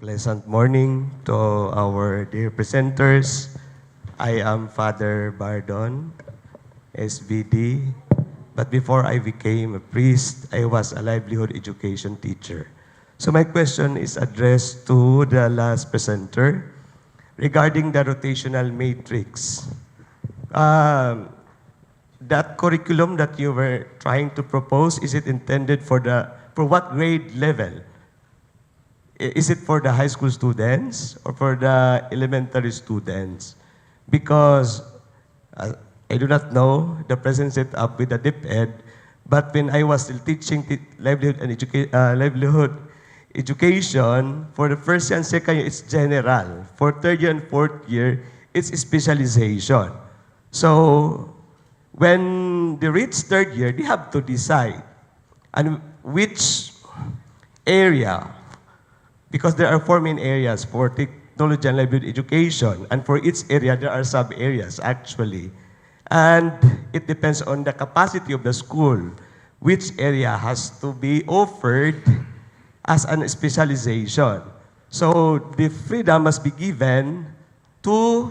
Pleasant morning to our dear presenters. I am Father Bardon, SVD. But before I became a priest, I was a livelihood education teacher. So my question is addressed to the last presenter regarding the rotational matrix. That curriculum that you were trying to propose, is it intended for what grade level? Is it for the high school students or for the elementary students? Because I do not know the present setup with the DepEd, but when I was still teaching livelihood education, for the first year and second year, it's general. For third year and fourth year, it's specialization. So when they reach third year, they have to decide on which area, because there are 4 main areas for technology and livelihood education, and for each area there are sub-areas actually. And it depends on the capacity of the school, which area has to be offered as an specialization. So the freedom must be given to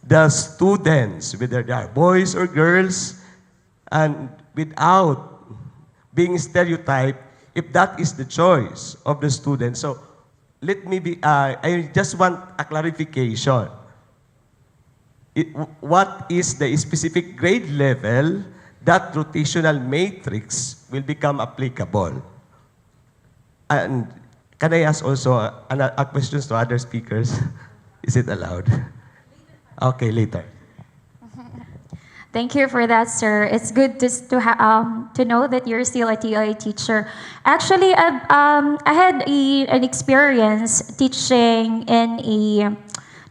the students, whether they are boys or girls, and without being stereotyped, if that is the choice of the student. So let me be, I just want a clarification. What is the specific grade level that rotational matrix will become applicable? And can I ask also a questions to other speakers? Is it allowed? Okay, later. Thank you for that, sir. It's good to know that you're still a TIA teacher. Actually, I had an experience teaching in a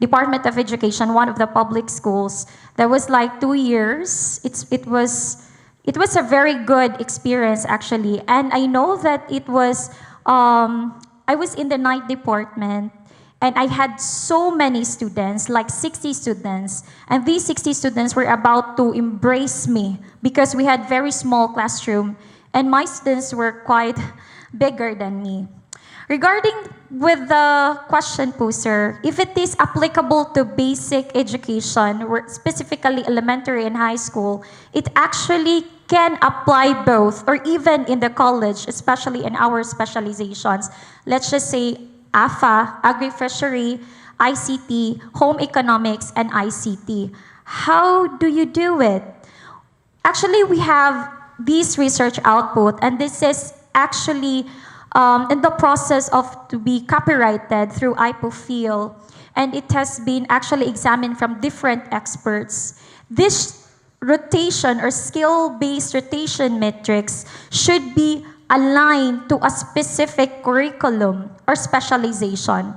Department of Education, one of the public schools. That was like 2 years. It was a very good experience actually, and I know that it was. I was in the night department. And I had so many students, like 60 students. And these 60 students were about to embrace me because we had very small classroom. And my students were quite bigger than me. Regarding with the question po, sir, if it is applicable to basic education, or specifically elementary and high school, it actually can apply both, or even in the college, especially in our specializations. Let's just say AFA, Agri-Fishery, ICT, Home Economics, and ICT. How do you do it? Actually, we have this research output, and this is actually in the process of to be copyrighted through IPOFIL, and it has been actually examined from different experts. This rotation or skill-based rotation metrics should be aligned to a specific curriculum or specialization.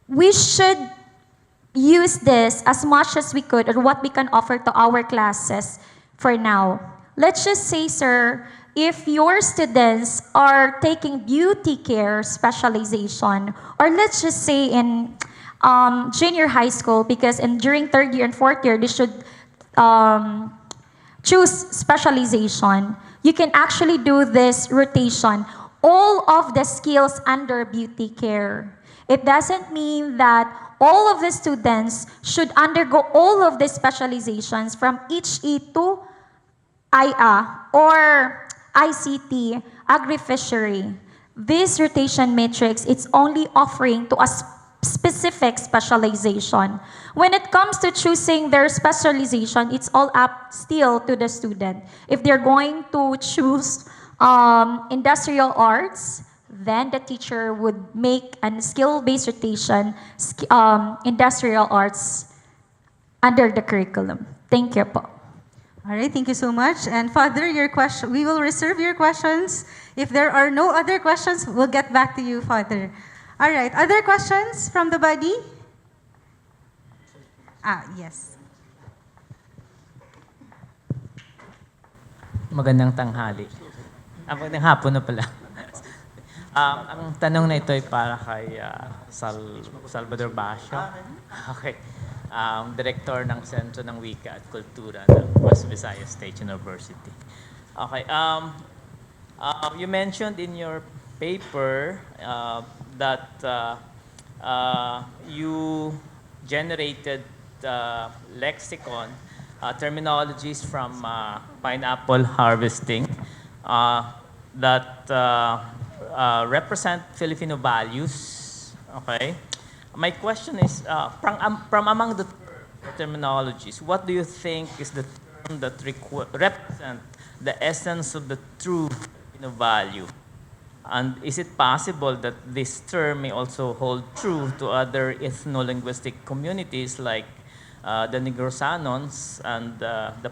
We should use this as much as we could, or what we can offer to our classes for now. Let's just say, sir, if your students are taking beauty care specialization, or let's just say in junior high school, because during third year and fourth year, they should choose specialization. You can actually do this rotation, all of the skills under beauty care. It doesn't mean that all of the students should undergo all of the specializations from HE to IA or ICT, Agri-Fishery. This rotation matrix, it's only offering to a specific specialization. When it comes to choosing their specialization, it's all up still to the student. If they're going to choose industrial arts, then the teacher would make a skill-based rotation, industrial arts, under the curriculum. Thank you po. All right, thank you so much. And Father, your question, we will reserve your questions. If there are no other questions, we'll get back to you, Father. All right, other questions from the body? Yes. Magandang tanghali. Magandang hapon na pala. Ang tanong na ito ay para kay Salvador Basio. Okay. Director ng Sentro ng Wika at Kultura ng West Visayas State University. Okay. You mentioned in your paper that you generated lexicon terminologies from pineapple harvesting that represent Filipino values. Okay. My question is, from among the terminologies, what do you think is the term that represent the essence of the true Filipino value? And is it possible that this term may also hold true to other ethno-linguistic communities like the Negrosanons and the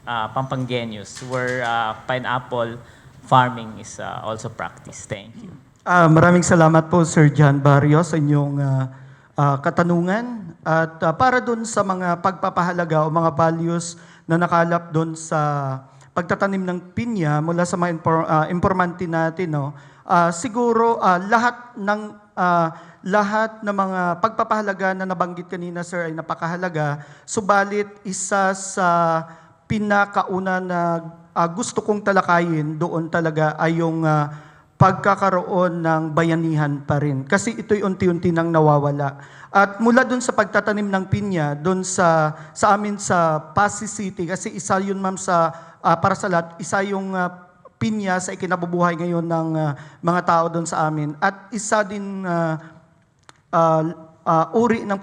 Pampangueños, where pineapple farming is also practiced? Thank you. Maraming salamat po, Sir John Barrio, sa inyong katanungan. At para dun sa mga pagpapahalaga o mga values na nakalap dun sa pagtatanim ng pinya mula sa mga informanti natin, no, siguro lahat ng mga pagpapahalaga na nabanggit kanina, sir, ay napakahalaga. Subalit, isa sa pinakauna na gusto kong talakayin doon talaga ay yung pagkakaroon ng bayanihan pa rin. Kasi ito'y unti-unti nang nawawala. At mula doon sa pagtatanim ng pinya, doon sa amin sa Pasig City, kasi isa yun, ma'am, para sa lahat, isa yung pinya sa ikinabubuhay ngayon ng mga tao doon sa amin. At isa din uri ng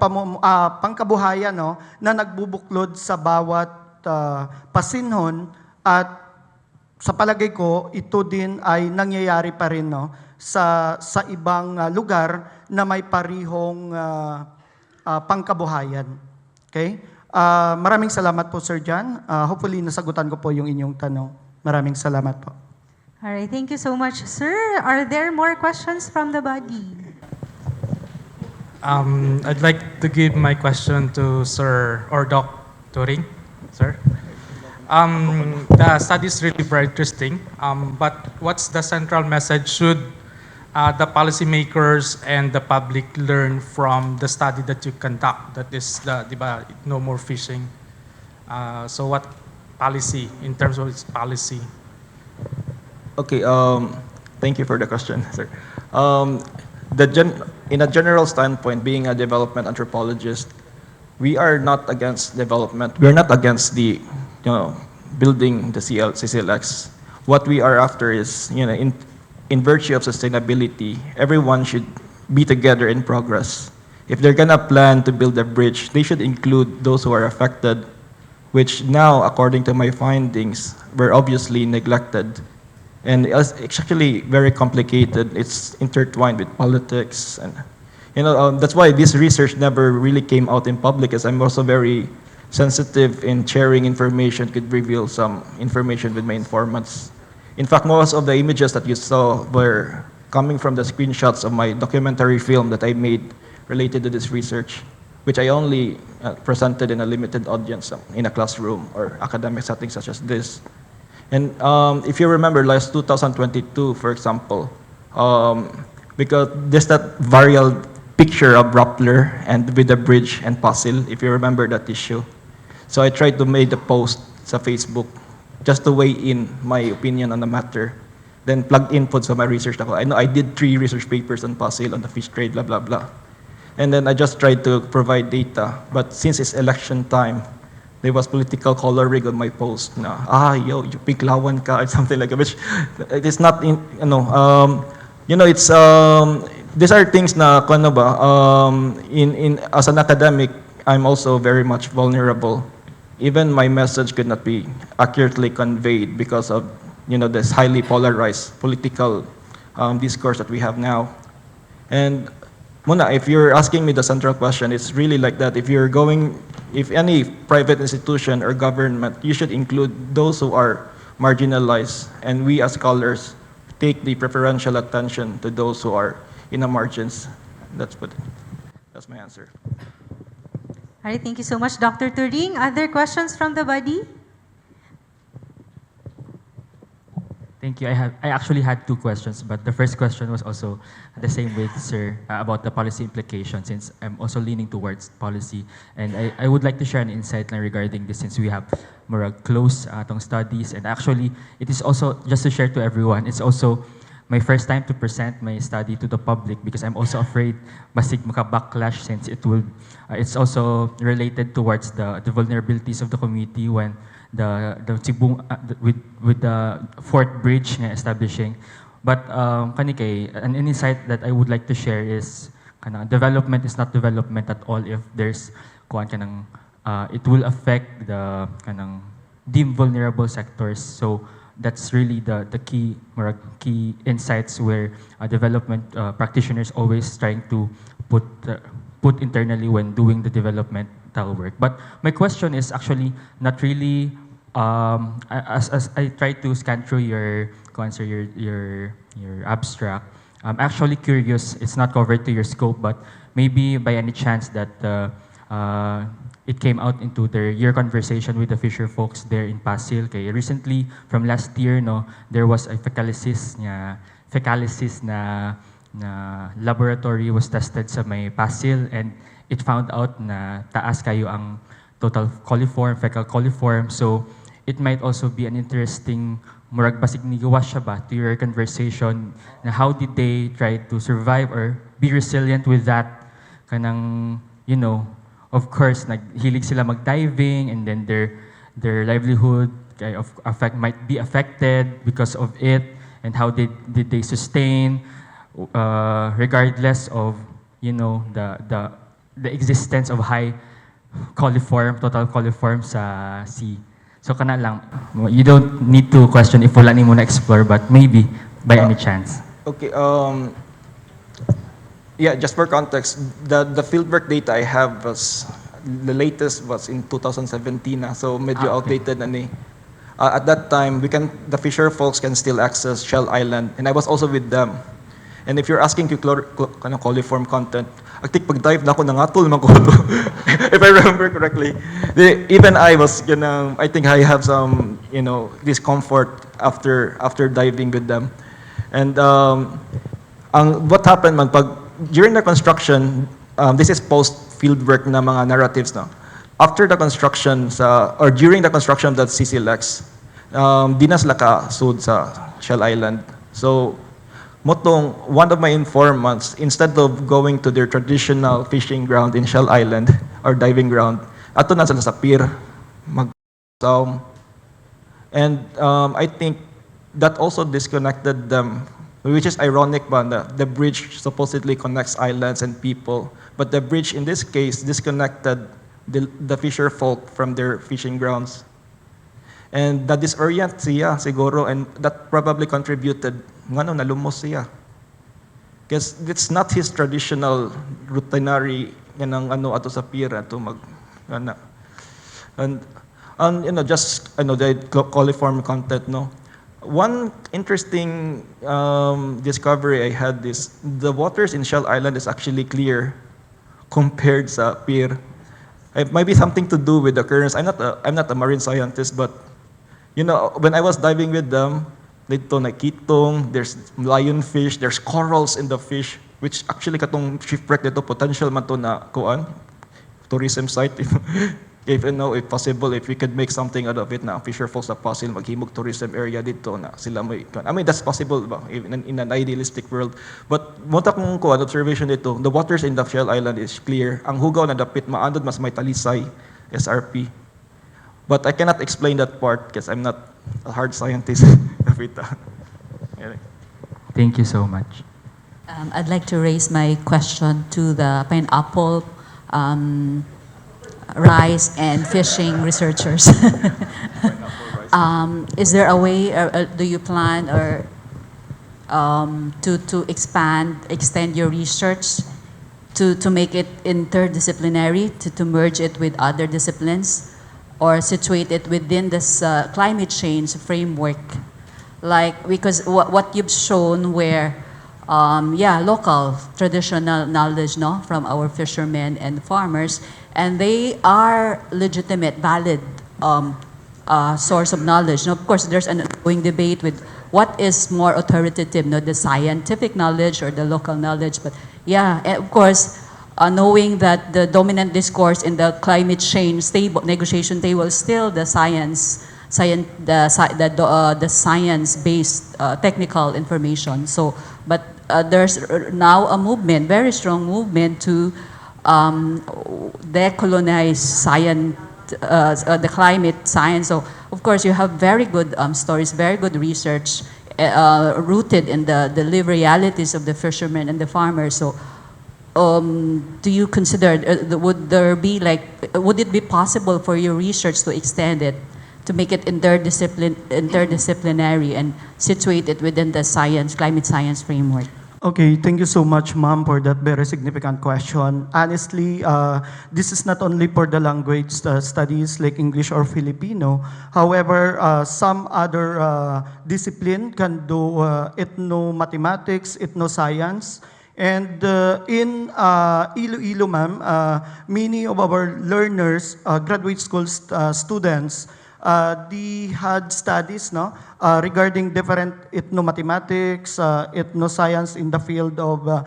pangkabuhayan, no, na nagbubuklod sa bawat pasinhon. At sa palagay ko, ito din ay nangyayari pa rin, no, sa ibang lugar na may parihong pangkabuhayan. Okay? Maraming salamat po, Sir John. Hopefully, nasagutan ko po yung inyong tanong. Maraming salamat po. All right, thank you so much, sir. Are there more questions from the body? I'd like to give my question to Sir or Doc Turing, sir. The study is really very interesting, but what's the central message should the policymakers and the public learn from the study that you conduct? That is, diba, no more fishing. So what policy, in terms of its policy? Okay, thank you for the question, sir. In a general standpoint, being a development anthropologist, we are not against development. We are not against the, building the CCLX. What we are after is, in virtue of sustainability, everyone should be together in progress. If they're gonna plan to build a bridge, they should include those who are affected, which now, according to my findings, were obviously neglected. And it's actually very complicated. It's intertwined with politics. And that's why this research never really came out in public, as I'm also very sensitive in sharing information, could reveal some information with my informants. In fact, most of the images that you saw were coming from the screenshots of my documentary film that I made related to this research, which I only presented in a limited audience in a classroom or academic setting such as this. And if you remember last 2022, for example, because there's that viral picture of Rappler and with the bridge and puzzle, if you remember that issue. So I tried to make a post sa Facebook just to weigh in my opinion on the matter. Then plug input sa my research. I know I did 3 research papers on puzzle, on the fish trade, blah, blah, blah. And then I just tried to provide data. But since it's election time, there was political coloring on my post na, you piklawan ka, or something like that, which it is not, it's, these are things na, as an academic, I'm also very much vulnerable. Even my message could not be accurately conveyed because of, this highly polarized political discourse that we have now. And Muna, if you're asking me the central question, it's really like that. If any private institution or government, you should include those who are marginalized, and we as scholars take the preferential attention to those who are in the margins. That's my answer. All right, thank you so much, Dr. Turing. Other questions from the body? Thank you. I actually had 2 questions, but the first question was also the same way, sir, about the policy implications, since I'm also leaning towards policy. And I would like to share an insight regarding this, since we have more close atong studies. And actually, it is also, just to share to everyone, it's also my first time to present my study to the public because I'm also afraid basig maka-backlash since it's also related towards the vulnerabilities of the community when with the fourth bridge nga establishing. But an insight that I would like to share is development is not development at all if there's it will affect the deemed vulnerable sectors. So that's really the key insights where development practitioners always trying to put internally when doing the developmental work. But my question is actually not really as I try to scan through your abstract. I'm actually curious. It's not covered to your scope, but maybe by any chance that it came out into your conversation with the fisher folks there in Pasil. Okay, recently, from last year, no, there was a fecalysis na laboratory was tested sa may Pasil, and it found out na taas kayo ang total coliform, fecal coliform. So it might also be an interesting murag basig nigawas siya ba to your conversation na how did they try to survive or be resilient with that kanang, you know, of course naghilig sila mag-diving and then their livelihood might be affected because of it, and how did they sustain regardless of, you know, the existence of high coliform, total coliform sa sea. So kana lang, you don't need to question if wala ni mo na explore, but maybe by any chance. Okay, yeah, just for context, the fieldwork data I have was, the latest was in 2017 na, so medyo outdated na ni. At that time, the fisher folks can still access Shell Island, and I was also with them. And if you're asking coliform content, aktik pag-dive na ako nangatol man ko to. If I remember correctly. Even I was, I think I have some, discomfort after diving with them. And what happened man, during the construction, this is post-fieldwork na mga narratives na. After the construction, or during the construction of that CCLX, di na sila ka-sued sa Shell Island. So, one of my informants, instead of going to their traditional fishing ground in Shell Island or diving ground, ato na sila sa pier, and I think that also disconnected them, which is ironic ba, the bridge supposedly connects islands and people, but the bridge in this case disconnected the fisher folk from their fishing grounds. And that disorient siya siguro, and that probably contributed ngano nalumos siya. Because it's not his traditional routinary ato sa pier ato and just the coliform content, no. One interesting discovery I had is the waters in Shell Island is actually clear compared sa pier. It might be something to do with the currents. I'm not a marine scientist, but when I was diving with them, dito nakitong, there's lionfish, there's corals in the fish, which actually katong shipwreck dito potential man to na tourism site if possible, if we could make something out of it na fisher folks sa Pasil maghimog tourism area dito na sila may, I mean that's possible ba in an idealistic world. But monta kong observation dito, the waters in the Shell Island is clear. Ang hugaw na dapit maandod mas may talisay, SRP. But I cannot explain that part because I'm not a hard scientist. Thank you so much. I'd like to raise my question to the pineapple, rice, and fishing researchers. Is there a way, or do you plan to extend your research to make it interdisciplinary, to merge it with other disciplines, or situate it within this climate change framework? Like, because what you've shown where, local traditional knowledge, no, from our fishermen and farmers, and they are legitimate, valid source of knowledge. Now, of course, there's an ongoing debate with what is more authoritative, no, the scientific knowledge or the local knowledge. But yeah, and of course, knowing that the dominant discourse in the climate change negotiation table is still the science the science-based technical information. So, but there's now a movement, very strong movement to decolonize science, the climate science. So, of course, you have very good stories, very good research rooted in the live realities of the fishermen and the farmers. So, do you consider, would it be possible for your research to extend it, to make it interdisciplinary and situate it within the climate science framework? Okay, thank you so much, ma'am, for that very significant question. Honestly, this is not only for the language studies like English or Filipino. However, some other discipline can do ethno-mathematics, ethno-science. And in Iloilo, ma'am, many of our learners, graduate school students, they had studies regarding different ethno-mathematics, ethno-science in the field of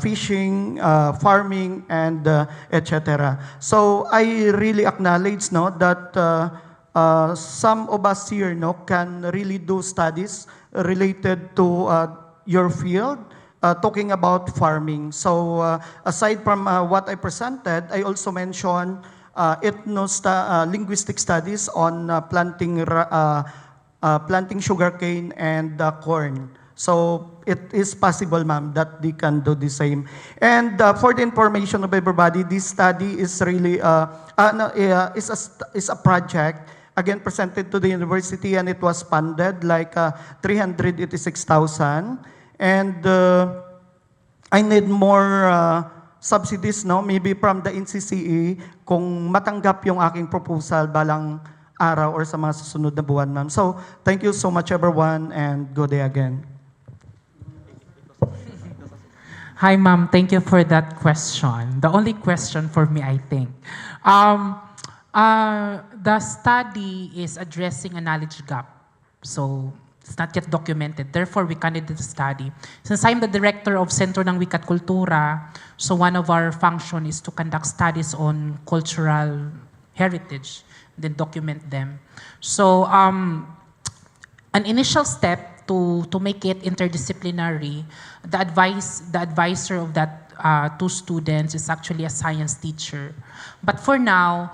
fishing, farming, and etc. So I really acknowledge that some of us here can really do studies related to your field, talking about farming. So aside from what I presented, I also mentioned linguistic studies on planting sugarcane and corn. So it is possible, ma'am, that they can do the same. And for the information of everybody, this study is really is a project again presented to the university, and it was funded like 386,000. And I need more subsidies, maybe from the NCCE, kung matanggap yung aking proposal balang araw or sa mga susunod na buwan, ma'am. So, thank you so much, everyone, and good day again. Hi, ma'am. Thank you for that question. The only question for me, I think. The study is addressing a knowledge gap. So, it's not yet documented. Therefore, we candidate the study. Since I'm the director of Sentro ng Wika at Kultura, so one of our function is to conduct studies on cultural heritage, then document them. So, an initial step to make it interdisciplinary, the advisor of that two students is actually a science teacher. But for now,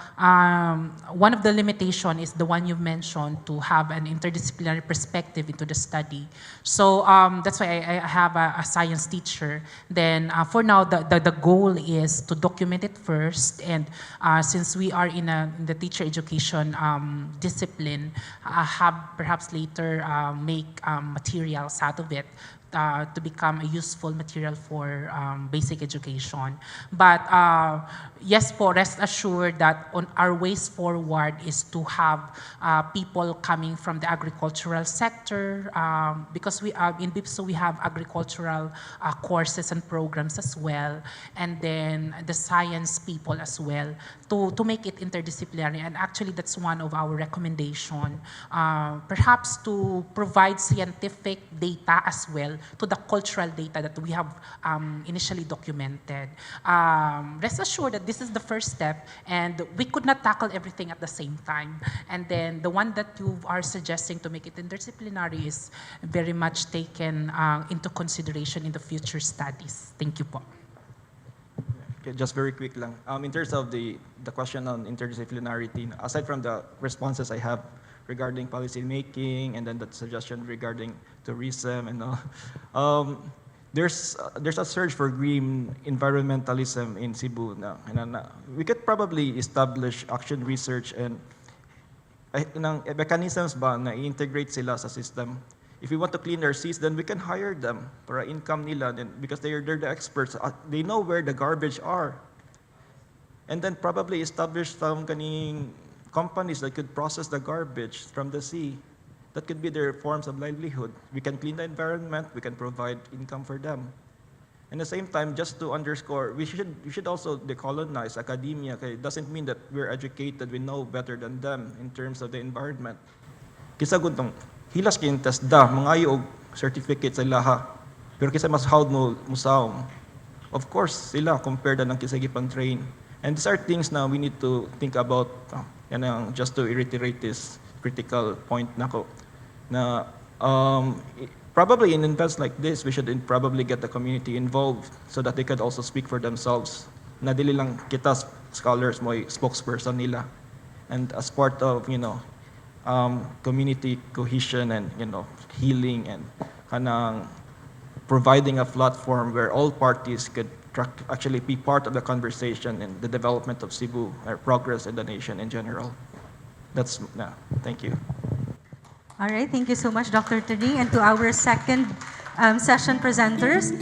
one of the limitations is the one you've mentioned, to have an interdisciplinary perspective into the study. So that's why I have a science teacher. Then for now, the goal is to document it first. And since we are in the teacher education discipline, have perhaps later make materials out of it to become a useful material for basic education. But yes po, rest assured that on our ways forward is to have people coming from the agricultural sector, because we in BIPSO we have agricultural courses and programs as well, and then the science people as well, to make it interdisciplinary. And actually that's one of our recommendation, perhaps to provide scientific data as well to the cultural data that we have initially documented. Rest assured that this is the first step, and we could not tackle everything at the same time. And then the one that you are suggesting to make it interdisciplinary is very much taken into consideration in the future studies. Thank you po. Okay, just very quick lang. In terms of the question on interdisciplinarity, aside from the responses I have regarding policy making and then the suggestion regarding tourism and all, there's a surge for green environmentalism in Cebu now. And we could probably establish action research and mechanisms ba na i-integrate sila sa system. If we want to clean our seas, then we can hire them para income nila, then, because they're the experts. They know where the garbage are. And then probably establish some kaning companies that could process the garbage from the sea. That could be their forms of livelihood. We can clean the environment, we can provide income for them. At the same time, just to underscore, we should also decolonize academia. Okay? It doesn't mean that we're educated, we know better than them in terms of the environment. Kisa guntong, hilas kayo test da, mga og certificate sa ilaha. Pero kisa mas hawd mo musaom. Of course, sila compared na ng kisa gipang train. And these are things now we need to think about. Just to reiterate this, critical point nako na probably in events like this, we should probably get the community involved so that they could also speak for themselves. Na dili lang kita scholars mo spokesperson nila. And as part of, community cohesion and, healing and kanang providing a platform where all parties could actually be part of the conversation and the development of Cebu or progress in the nation in general. Thank you. All right, thank you so much, Dr. Tari. And to our second session presenters,